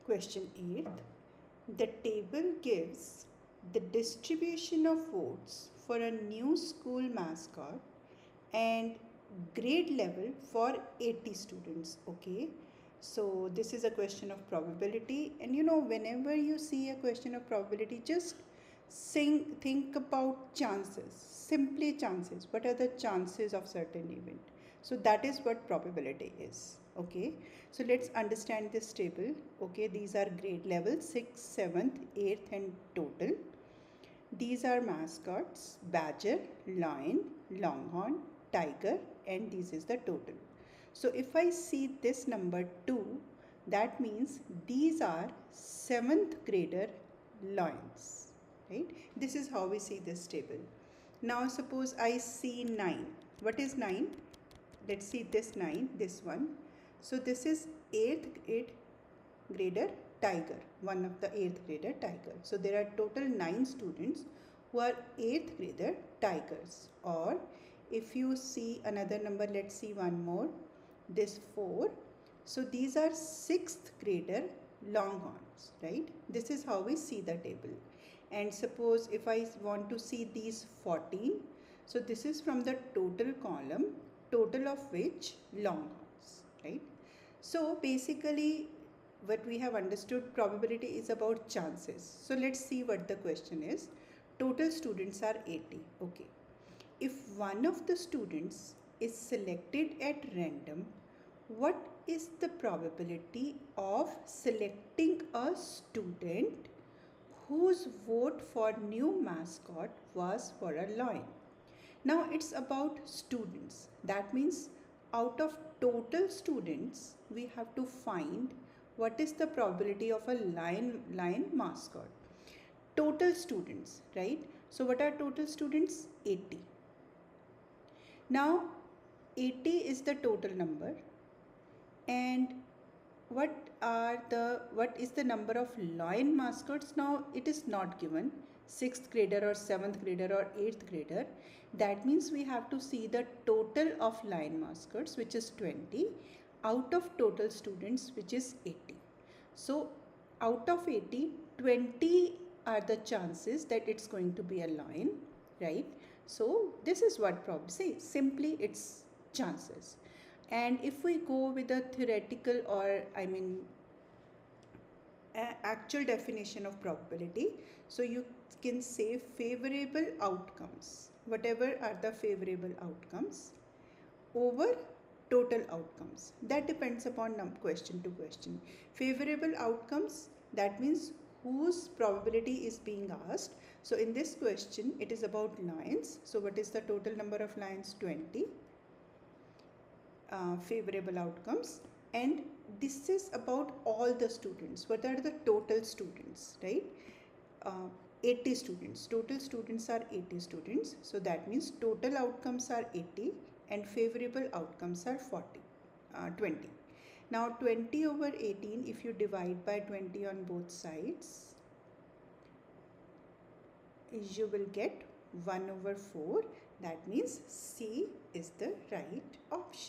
Question 8. The table gives the distribution of votes for a new school mascot and grade level for 80 students. Okay, so this is a question of probability, and whenever you see a question of probability, just think about chances, simply chances. What are the chances of certain event? So that is what probability is. Okay, so let's understand this table. Okay, these are grade level 6th, 7th, 8th and total. These are mascots: badger, lion, longhorn, tiger, and this is the total. So if I see this number 2, that means these are 7th grader lions, right? This is how we see this table. Now suppose I see 9. What is 9? Let's see this 9, this one. So this is 8th grader tiger, one of the 8th grader tiger. So there are total 9 students who are 8th grader tigers. Or if you see another number, let's see one more, this 4. So these are 6th grader longhorns, right? This is how we see the table. And suppose if I want to see these 14, so this is from the total column, total of which longhorns, right? So basically what we have understood, probability is about chances. So let's see what the question is. Total students are 80. Okay. If one of the students is selected at random, what is the probability of selecting a student whose vote for new mascot was for a lion? Now it's about students. That means out of total students, we have to find what is the probability of a lion mascot. Total students, right? So what are total students? 80. Now 80 is the total number, and what is the number of lion mascots? Now it is not given, 6th grader or 7th grader or 8th grader. That means we have to see the total of lion mascots, which is 20, out of total students, which is 80. So out of 80, 20 are the chances that it's going to be a lion, right? So this is what probability, simply it's chances. And if we go with a theoretical, or actual definition of probability, so you can say favorable outcomes, whatever are the favorable outcomes, over total outcomes. That depends upon question to question. Favorable outcomes, that means whose probability is being asked. So in this question it is about lions. So what is the total number of lions? 20. Favorable outcomes, and this is about all the students. What are the total students, right? 80 students. Total students are 80 students. So that means total outcomes are 80 and favorable outcomes are 20. Now 20 over 18, if you divide by 20 on both sides, you will get 1 over 4. That means C is the right option.